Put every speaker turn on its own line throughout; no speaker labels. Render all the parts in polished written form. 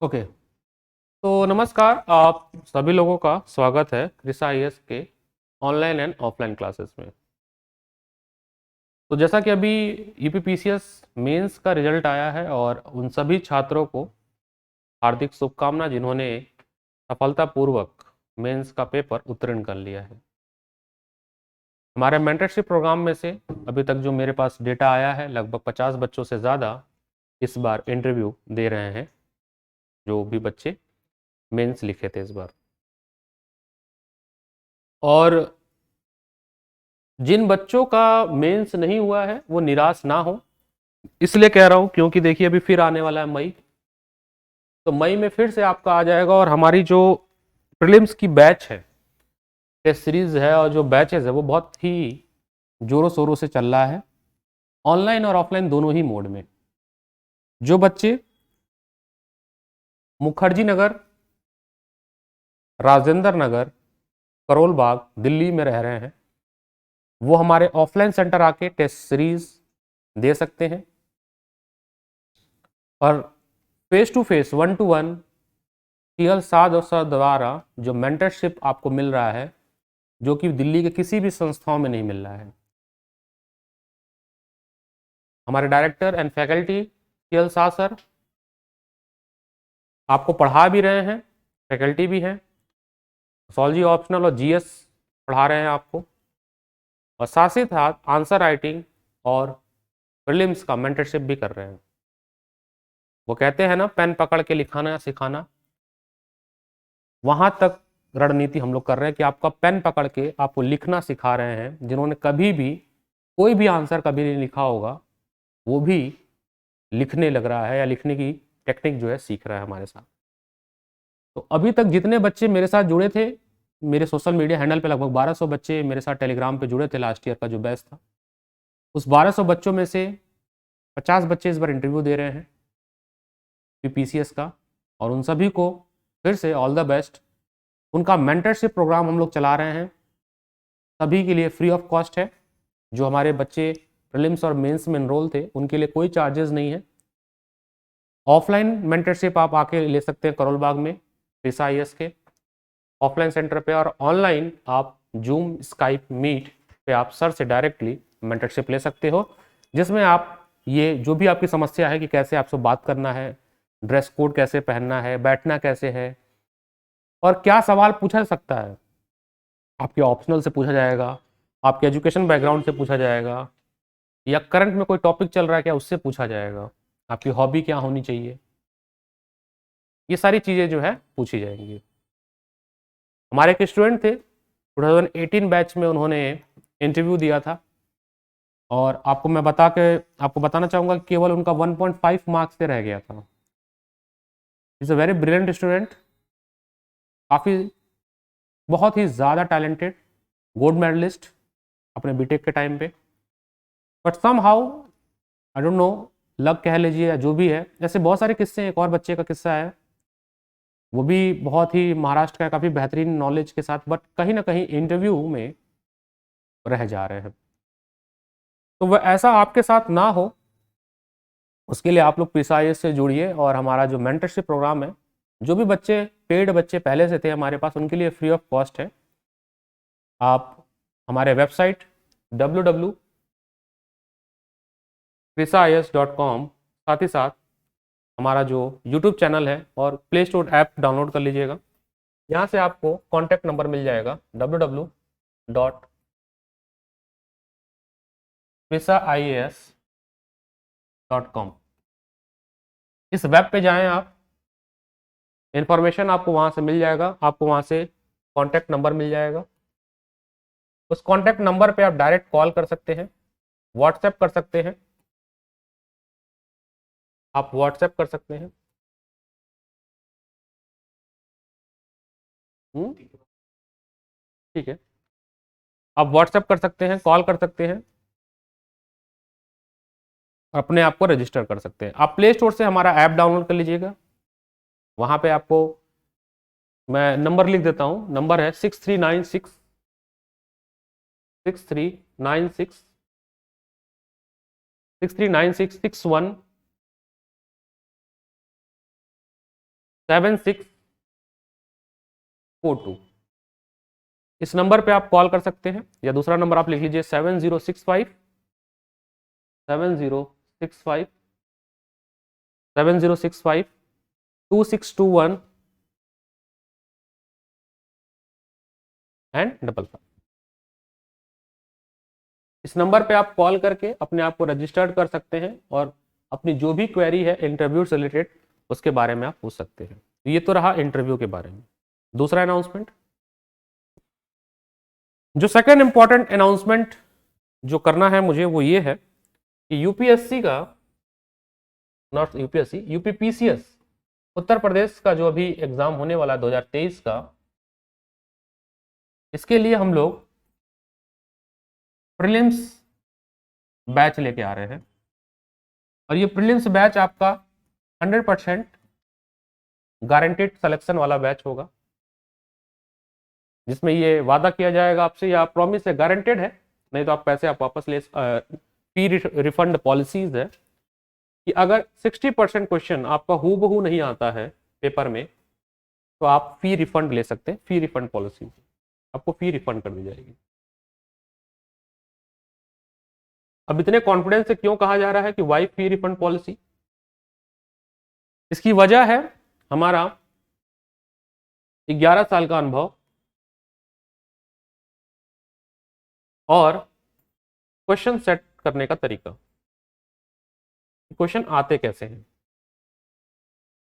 Okay. तो नमस्कार, आप सभी लोगों का स्वागत है क्रिसा आईएएस के ऑनलाइन एंड ऑफलाइन क्लासेस में। तो जैसा कि अभी यूपीपीसीएस मेंस का रिजल्ट आया है और उन सभी छात्रों को हार्दिक शुभकामना जिन्होंने सफलतापूर्वक मेंस का पेपर उत्तीर्ण कर लिया है। हमारे मेंटरशिप प्रोग्राम में से अभी तक जो मेरे पास डेटा आया है, लगभग 50 बच्चों से ज़्यादा इस बार इंटरव्यू दे रहे हैं, जो भी बच्चे मेंस लिखे थे इस बार। और जिन बच्चों का मेंस नहीं हुआ है वो निराश ना हो, इसलिए कह रहा हूं क्योंकि देखिए अभी फिर आने वाला है मई। तो मई में फिर से आपका आ जाएगा और हमारी जो प्रीलिम्स की बैच है, टेस्ट सीरीज है और जो बैचेज है वो बहुत ही जोरों शोरों से चल रहा है, ऑनलाइन और ऑफलाइन दोनों ही मोड में। जो बच्चे मुखर्जी नगर, राजेंद्र नगर, करोल बाग, दिल्ली में रह रहे हैं, वो हमारे ऑफलाइन सेंटर आके टेस्ट सीरीज दे सकते हैं और face to face 1-to-1 TL साध और सर द्वारा जो मेंटरशिप आपको मिल रहा है, जो कि दिल्ली के किसी भी संस्थाओं में नहीं मिल रहा है। हमारे डायरेक्टर एंड फैकल्टी टीएल साध सर आपको पढ़ा भी रहे हैं, फैकल्टी भी हैं, सोलॉजी ऑप्शनल और जीएस पढ़ा रहे हैं आपको, और साथ ही साथ आंसर राइटिंग और प्रीलिम्स का मेंटरशिप भी कर रहे हैं। वो कहते हैं ना, पेन पकड़ के लिखाना सिखाना, वहां तक रणनीति हम लोग कर रहे हैं कि आपका पेन पकड़ के आपको लिखना सिखा रहे हैं। जिन्होंने कभी भी कोई भी आंसर कभी नहीं लिखा होगा, वो भी लिखने लग रहा है या लिखने की टेक्निक जो है सीख रहा है हमारे साथ। तो अभी तक जितने बच्चे मेरे साथ जुड़े थे, मेरे सोशल मीडिया हैंडल पे लगभग 1200 बच्चे मेरे साथ टेलीग्राम पे जुड़े थे लास्ट ईयर का जो बैच था। उस 1200 बच्चों में से 50 बच्चे इस बार इंटरव्यू दे रहे हैं पीपीसीएस का, और उन सभी को फिर से ऑल द बेस्ट। उनका मेंटरशिप प्रोग्राम हम लोग चला रहे हैं, सभी के लिए फ्री ऑफ कॉस्ट है। जो हमारे बच्चे प्रीलिम्स और मेंस में एनरोल थे उनके लिए कोई चार्जेस नहीं है। ऑफलाइन मेंटरशिप आप आके ले सकते हैं करोल बाग में क्रिसा आईएएस के ऑफलाइन सेंटर पे, और ऑनलाइन आप जूम, स्काइप, मीट पे आप सर से डायरेक्टली मेंटरशिप ले सकते हो, जिसमें आप ये जो भी आपकी समस्या है कि कैसे आपसे बात करना है, ड्रेस कोड कैसे पहनना है, बैठना कैसे है, और क्या सवाल पूछा सकता है, आपके ऑप्शनल से पूछा जाएगा, आपके एजुकेशन बैकग्राउंड से पूछा जाएगा, या करंट में कोई टॉपिक चल रहा है क्या उससे पूछा जाएगा, आपकी हॉबी क्या होनी चाहिए, ये सारी चीज़ें जो है पूछी जाएंगी। हमारे एक स्टूडेंट थे 2018 बैच में, उन्होंने इंटरव्यू दिया था, और आपको बताना चाहूँगा कि केवल उनका 1.5 मार्क्स से रह गया था। Is a very brilliant student, काफ़ी बहुत ही ज़्यादा टैलेंटेड, गोल्ड मेडलिस्ट अपने बीटेक के टाइम पे, but somehow I don't know, luck कह लीजिए या जो भी है। जैसे बहुत सारे किस्से हैं, एक और बच्चे का किस्सा है, वो भी बहुत ही महाराष्ट्र का काफ़ी बेहतरीन नॉलेज के साथ, बट कहीं ना कहीं इंटरव्यू में रह जा रहे हैं। तो वह ऐसा आपके साथ ना हो, उसके लिए आप लोग पीएसआईएस से जुड़िए, और हमारा जो मेंटरशिप प्रोग्राम है, जो भी बच्चे पेड बच्चे पहले से थे हमारे पास, उनके लिए फ्री ऑफ कॉस्ट है। आप हमारे वेबसाइट www.crisaIAS.com, साथ ही साथ हमारा जो यूट्यूब चैनल है और प्ले स्टोर ऐप डाउनलोड कर लीजिएगा। यहाँ से आपको कॉन्टैक्ट नंबर मिल जाएगा www.crisaias.com। इस वेब पे जाएं आप, इंफॉर्मेशन आपको वहाँ से मिल जाएगा, आपको वहाँ से कॉन्टैक्ट नंबर मिल जाएगा। उस कॉन्टैक्ट नंबर पे आप डायरेक्ट कॉल कर सकते हैं, व्हाट्सएप कर सकते हैं, आप व्हाट्सएप कर सकते हैं। ठीक है, आप व्हाट्सएप कर सकते हैं, कॉल कर सकते हैं, अपने आप को रजिस्टर कर सकते हैं। आप प्ले स्टोर से हमारा ऐप डाउनलोड कर लीजिएगा। वहाँ पे आपको मैं नंबर लिख देता हूँ, नंबर है 6396 7642। इस नंबर पे आप कॉल कर सकते हैं, या दूसरा नंबर आप लिख लीजिए 7065 7065 7065 2621 एंड 55। इस नंबर पे आप कॉल करके अपने आप को रजिस्टर्ड कर सकते हैं और अपनी जो भी क्वेरी है इंटरव्यू से रिलेटेड उसके बारे में आप पूछ सकते हैं। तो ये तो रहा इंटरव्यू के बारे में। दूसरा अनाउंसमेंट, जो सेकंड इंपॉर्टेंट अनाउंसमेंट जो करना है मुझे वो ये है कि यूपीएससी का, not UPSC, UPPCS Uttar Pradesh का जो अभी एग्जाम होने वाला है 2023 का, इसके लिए हम लोग प्रीलिम्स बैच लेके आ रहे हैं। और ये प्रीलिम्स बैच आपका 100% गारंटेड सिलेक्शन वाला बैच होगा, जिसमें ये वादा किया जाएगा आपसे, या प्रॉमिस है, गारंटेड है, नहीं तो आप पैसे आप वापस ले, फी रिफंड पॉलिसीज है कि अगर 60% क्वेश्चन आपका हूबहू नहीं आता है पेपर में तो आप फी रिफंड ले सकते हैं। फी रिफंड पॉलिसी, आपको फी रिफंड कर दी जाएगी। अब इतने कॉन्फिडेंस से क्यों कहा जा रहा है कि वाई फी रिफंड पॉलिसी? इसकी वजह है हमारा 11 साल का अनुभव और क्वेश्चन सेट करने का तरीका, क्वेश्चन आते कैसे हैं।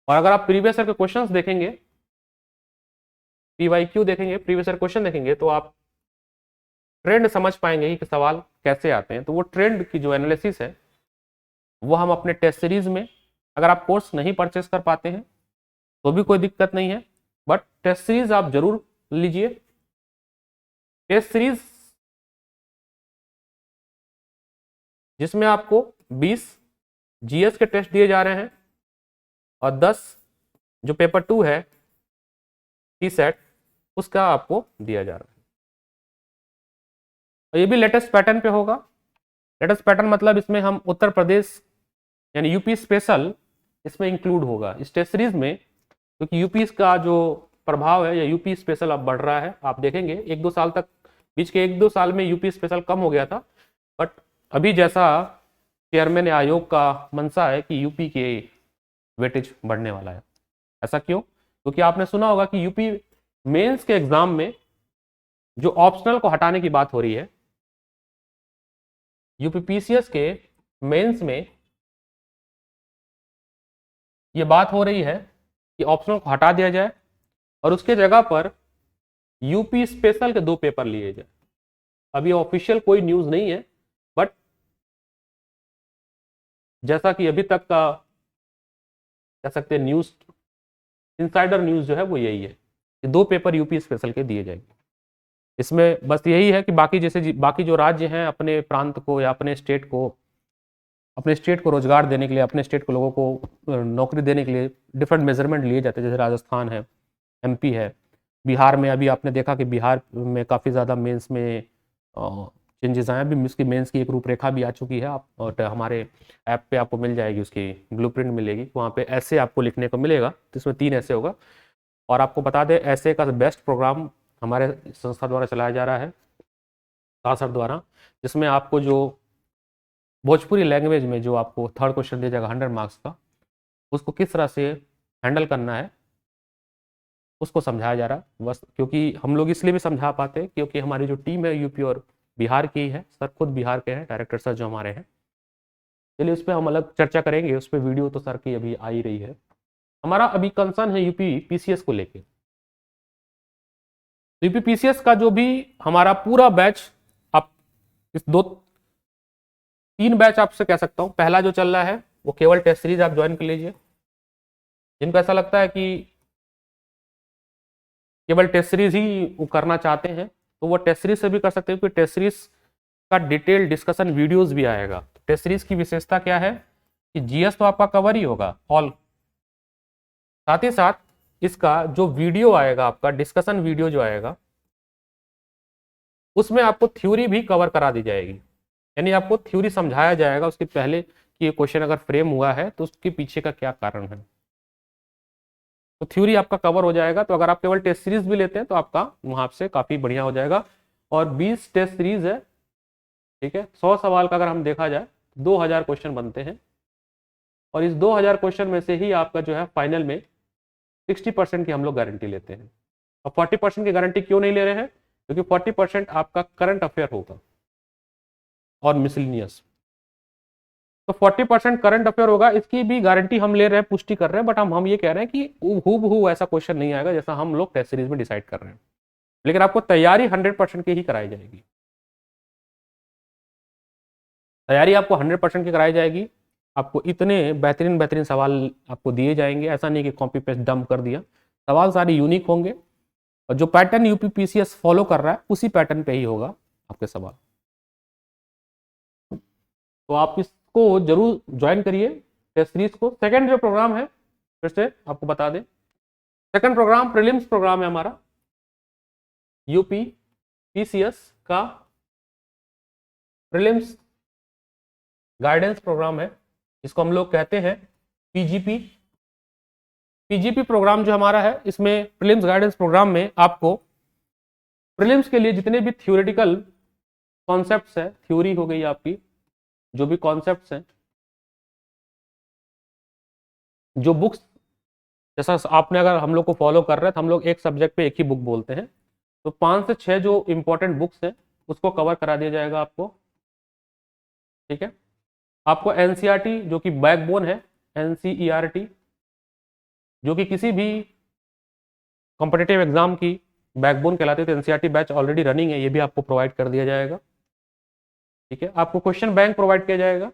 और अगर आप प्रीवियस ईयर के क्वेश्चंस देखेंगे, पीवाईक्यू देखेंगे, प्रीवियस ईयर क्वेश्चन देखेंगे, तो आप ट्रेंड समझ पाएंगे कि सवाल कैसे आते हैं। तो वो ट्रेंड की जो एनालिसिस है वो हम अपने टेस्ट सीरीज में, अगर आप कोर्स नहीं परचेस कर पाते हैं तो भी कोई दिक्कत नहीं है, बट टेस्ट सीरीज आप जरूर लीजिए। टेस्ट सीरीज जिसमें आपको 20 जीएस के टेस्ट दिए जा रहे हैं और 10 जो पेपर 2 है टी सेट उसका आपको दिया जा रहा है। और ये भी लेटेस्ट पैटर्न पे होगा। लेटेस्ट पैटर्न मतलब इसमें हम उत्तर प्रदेश यानी यूपी स्पेशल इसमें इंक्लूड होगा इस टेस्ट सीरीज में, क्योंकि यूपी का जो प्रभाव है या यूपी स्पेशल अब बढ़ रहा है। आप देखेंगे 1-2 साल तक, बीच के 1-2 साल में यूपी स्पेशल कम हो गया था, बट अभी जैसा चेयरमैन आयोग का मंशा है कि यूपी के वेटेज बढ़ने वाला है। ऐसा क्यों? क्योंकि आपने सुना होगा कि यूपी मेंस के एग्जाम में जो ऑप्शनल को हटाने की बात हो रही है, यूपीपीसीएस के मेंस में ये बात हो रही है कि ऑप्शनल को हटा दिया जाए और उसके जगह पर यूपी स्पेशल के 2 पेपर लिए जाए। अभी ऑफिशियल कोई न्यूज नहीं है, बट जैसा कि अभी तक का कह सकते हैं न्यूज, इनसाइडर न्यूज जो है वो यही है कि 2 पेपर यूपी स्पेशल के दिए जाएंगे। इसमें बस यही है कि बाकी जैसे बाकी जो राज्य हैं अपने प्रांत को या अपने स्टेट को रोजगार देने के लिए, अपने स्टेट को लोगों को नौकरी देने के लिए डिफरेंट मेजरमेंट लिए जाते हैं। जैसे राजस्थान है, एमपी है, बिहार में अभी आपने देखा कि बिहार में काफ़ी ज़्यादा मेंस में चेंजेस आए। अभी उसकी मेंस की एक रूपरेखा भी आ चुकी है, आप और हमारे ऐप पे आपको मिल जाएगी, उसकी ब्लूप्रिंट मिलेगी, वहाँ पे ऐसे आपको लिखने को मिलेगा। तो इसमें 3 ऐसे होगा। और आपको बता दें ऐसे का बेस्ट प्रोग्राम हमारे संस्था द्वारा चलाया जा रहा है, सासर द्वारा, जिसमें आपको जो भोजपुरी लैंग्वेज में जो आपको 3rd क्वेश्चन दिया जाएगा 100 मार्क्स का, उसको किस तरह से हैंडल करना है उसको समझाया जा रहा है। बस क्योंकि हम लोग इसलिए भी समझा पाते हैं क्योंकि हमारी जो टीम है यूपी और बिहार की है, सर खुद बिहार के हैं, डायरेक्टर सर जो हमारे हैं। चलिए उस पर हम अलग चर्चा करेंगे, उस पर वीडियो तो सर की अभी आ ही रही है। हमारा अभी कंसर्न है यूपी पीसीएस को लेके। यूपी पीसीएस का जो भी हमारा पूरा बैच, आप इस 3 बैच आपसे कह सकता हूं, पहला जो चल रहा है वो केवल टेस्ट सीरीज आप ज्वाइन कर लीजिए। जिनको ऐसा लगता है कि केवल टेस्ट सीरीज ही वो करना चाहते हैं तो वो टेस्ट सीरीज से भी कर सकते हैं, क्योंकि टेस्ट सीरीज का डिटेल डिस्कशन वीडियोस भी आएगा। टेस्ट सीरीज की विशेषता क्या है कि जीएस तो आपका कवर ही होगा ऑल, साथ ही साथ इसका जो वीडियो आएगा, आपका डिस्कशन वीडियो जो आएगा, उसमें आपको थ्योरी भी कवर करा दी जाएगी। यानी आपको थ्योरी समझाया जाएगा उसके पहले कि ये क्वेश्चन अगर फ्रेम हुआ है तो उसके पीछे का क्या कारण है। तो थ्योरी आपका कवर हो जाएगा। तो अगर आप केवल टेस्ट सीरीज भी लेते हैं तो आपका वहां से काफी बढ़िया हो जाएगा। और 20 टेस्ट सीरीज है, ठीक है। 100 सवाल का अगर हम देखा जाए 2000 क्वेश्चन बनते हैं, और इस 2000 क्वेश्चन में से ही आपका जो है फाइनल में 60% की हम लोग गारंटी लेते हैं। और 40% की गारंटी क्यों नहीं ले रहे हैं? क्योंकि 40% आपका करंट अफेयर होगा और मिसलिनियस। तो 40% करंट अफेयर होगा, इसकी भी गारंटी हम ले रहे हैं, पुष्टि कर रहे हैं, बट हम ये कह रहे हैं कि हूबहू ऐसा क्वेश्चन नहीं आएगा जैसा हम लोग टेस्ट सीरीज में डिसाइड कर रहे हैं। लेकिन आपको तैयारी 100% की ही कराई जाएगी। तैयारी आपको 100% की कराई जाएगी। आपको इतने बेहतरीन बेहतरीन सवाल आपको दिए जाएंगे, ऐसा नहीं कि कॉपी पेस्ट डंप कर दिया। सवाल सारे यूनिक होंगे, और जो पैटर्न यूपीपीसीएस फॉलो कर रहा है उसी पैटर्न पे ही होगा आपके सवाल। तो आप इसको जरूर ज्वाइन करिए टेस्ट सीरीज को। सेकंड जो प्रोग्राम है, फिर से आपको बता दें, सेकंड प्रोग्राम प्रीलिम्स प्रोग्राम है हमारा, यूपी पीसीएस का प्रीलिम्स गाइडेंस प्रोग्राम है। इसको हम लोग कहते हैं पीजीपी। पीजीपी प्रोग्राम जो हमारा है, इसमें प्रीलिम्स गाइडेंस प्रोग्राम में आपको प्रीलिम्स के लिए जितने भी थ्योरेटिकल कॉन्सेप्ट्स है, थ्योरी हो गई आपकी, जो भी कॉन्सेप्ट्स हैं, जो बुक्स, जैसा आपने अगर हम लोग को फॉलो कर रहे हैं तो हम लोग एक सब्जेक्ट पे एक ही बुक बोलते हैं, तो 5 से 6 जो इंपॉर्टेंट बुक्स हैं उसको कवर करा दिया जाएगा आपको, ठीक है। आपको एनसीईआरटी जो कि बैकबोन है, एनसीईआरटी जो कि किसी भी कॉम्पिटिटिव एग्जाम की बैकबोन कहलाती है, तो एनसीईआरटी बैच ऑलरेडी रनिंग है, ये भी आपको प्रोवाइड कर दिया जाएगा, ठीक है। आपको क्वेश्चन बैंक प्रोवाइड किया जाएगा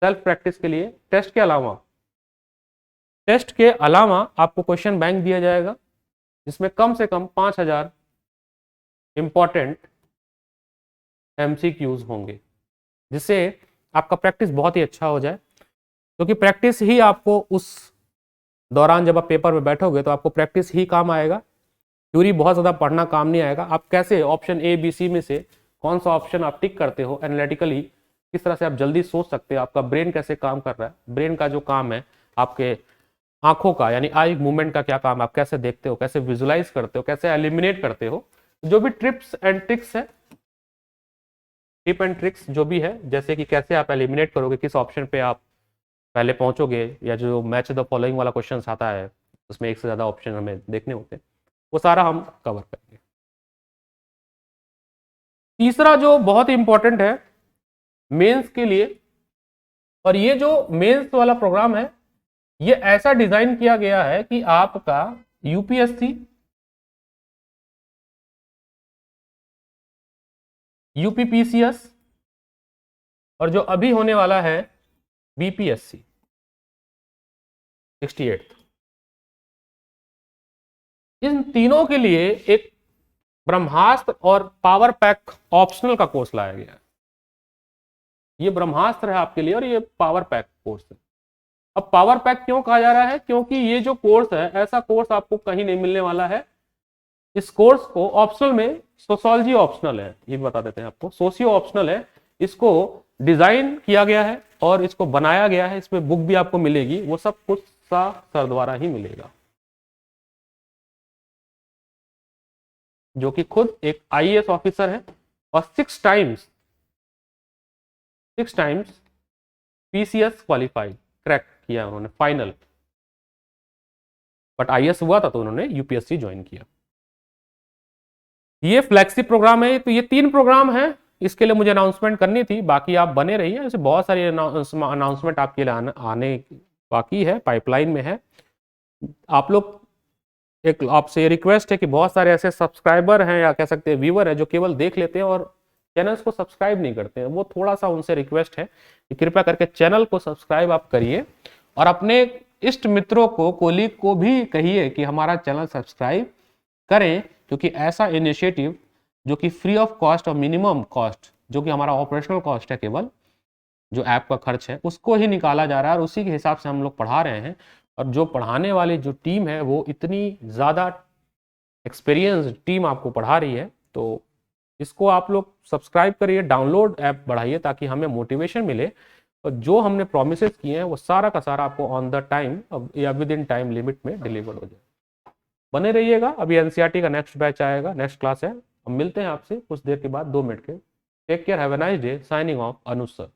सेल्फ प्रैक्टिस के लिए। टेस्ट के अलावा आपको क्वेश्चन बैंक दिया जाएगा, जिसमें कम से कम 5000 इंपॉर्टेंट एमसीक्यूज होंगे, जिससे आपका प्रैक्टिस बहुत ही अच्छा हो जाए। क्योंकि प्रैक्टिस ही आपको उस दौरान जब आप पेपर में बैठोगे तो आपको प्रैक्टिस ही काम आएगा, थ्योरी बहुत ज़्यादा पढ़ना काम नहीं आएगा। आप कैसे ऑप्शन ए बी सी में से कौन सा ऑप्शन आप टिक करते हो एनालिटिकली, किस तरह से आप जल्दी सोच सकते हो, आपका ब्रेन कैसे काम कर रहा है, ब्रेन का जो काम है, आपके आंखों का यानी आई मूवमेंट का क्या काम है, आप कैसे देखते हो, कैसे विजुलाइज करते हो, कैसे एलिमिनेट करते हो, जो भी टिप्स एंड ट्रिक्स है, टिप एंड ट्रिक्स जो भी है, जैसे कि कैसे आप एलिमिनेट करोगे, किस ऑप्शन पे आप पहले पहुंचोगे, या जो मैच द फॉलोइंग वाला क्वेश्चन आता है उसमें एक से ज़्यादा ऑप्शन हमें देखने होते हैं, वो सारा हम कवर करेंगे। तीसरा जो बहुत इंपॉर्टेंट है मेंस के लिए, और ये जो मेंस वाला प्रोग्राम है ये ऐसा डिजाइन किया गया है कि आपका यूपीएससी, यूपीपीसीएस और जो अभी होने वाला है बीपीएससी 68, इन तीनों के लिए एक ब्रह्मास्त्र और पावर पैक ऑप्शनल का कोर्स लाया गया है। ये ब्रह्मास्त्र है आपके लिए और ये पावर पैक कोर्स है। अब पावर पैक क्यों कहा जा रहा है? क्योंकि ये जो कोर्स है ऐसा कोर्स आपको कहीं नहीं मिलने वाला है। इस कोर्स को ऑप्शनल में सोशियोलॉजी ऑप्शनल है, ये बता देते हैं आपको, सोशियो ऑप्शनल है। इसको डिजाइन किया गया है और इसको बनाया गया है, इसमें बुक भी आपको मिलेगी, वो सब कुछ सर द्वारा ही मिलेगा, जो कि खुद एक आईएएस ऑफिसर है और 6 टाइम्स पीसीएस क्वालिफाई क्रैक किया उन्होंने फाइनल, बट आईएएस हुआ था तो उन्होंने यूपीएससी ज्वाइन किया। ये फ्लैगशिप प्रोग्राम है। तो ये 3 प्रोग्राम है, इसके लिए मुझे अनाउंसमेंट करनी थी, बाकी आप बने रहिए, ऐसे बहुत सारी अनाउंसमेंट आपके लिए आने बाकी है, पाइपलाइन में है। आप लोग, एक आपसे रिक्वेस्ट है कि बहुत सारे ऐसे सब्सक्राइबर हैं या कह सकते हैं व्यूअर है जो केवल देख लेते हैं और चैनल्स को सब्सक्राइब नहीं करते हैं। वो थोड़ा सा उनसे रिक्वेस्ट है कि कृपया करके चैनल को सब्सक्राइब आप करिए और अपने इष्ट मित्रों को, कोलीग को भी कहिए कि हमारा चैनल सब्सक्राइब करें, क्योंकि ऐसा इनिशिएटिव जो कि फ्री ऑफ कॉस्ट और मिनिमम कॉस्ट, जो कि हमारा ऑपरेशनल कॉस्ट है, केवल जो ऐप का खर्च है उसको ही निकाला जा रहा है और उसी के हिसाब से हम लोग पढ़ा रहे हैं। और जो पढ़ाने वाली जो टीम है वो इतनी ज़्यादा एक्सपीरियंस टीम आपको पढ़ा रही है, तो इसको आप लोग सब्सक्राइब करिए, डाउनलोड ऐप बढ़ाइए ताकि हमें मोटिवेशन मिले तो जो हमने प्रोमिसेस किए हैं वो सारा का सारा आपको ऑन द टाइम या विद इन टाइम लिमिट में डिलीवर हो जाए। बने रहिएगा, अभी एनसीईआरटी का नेक्स्ट बैच आएगा, नेक्स्ट क्लास है। हम मिलते हैं आपसे कुछ देर के बाद, 2 मिनट के। Take care, have a nice day. Signing off, Anuj sir.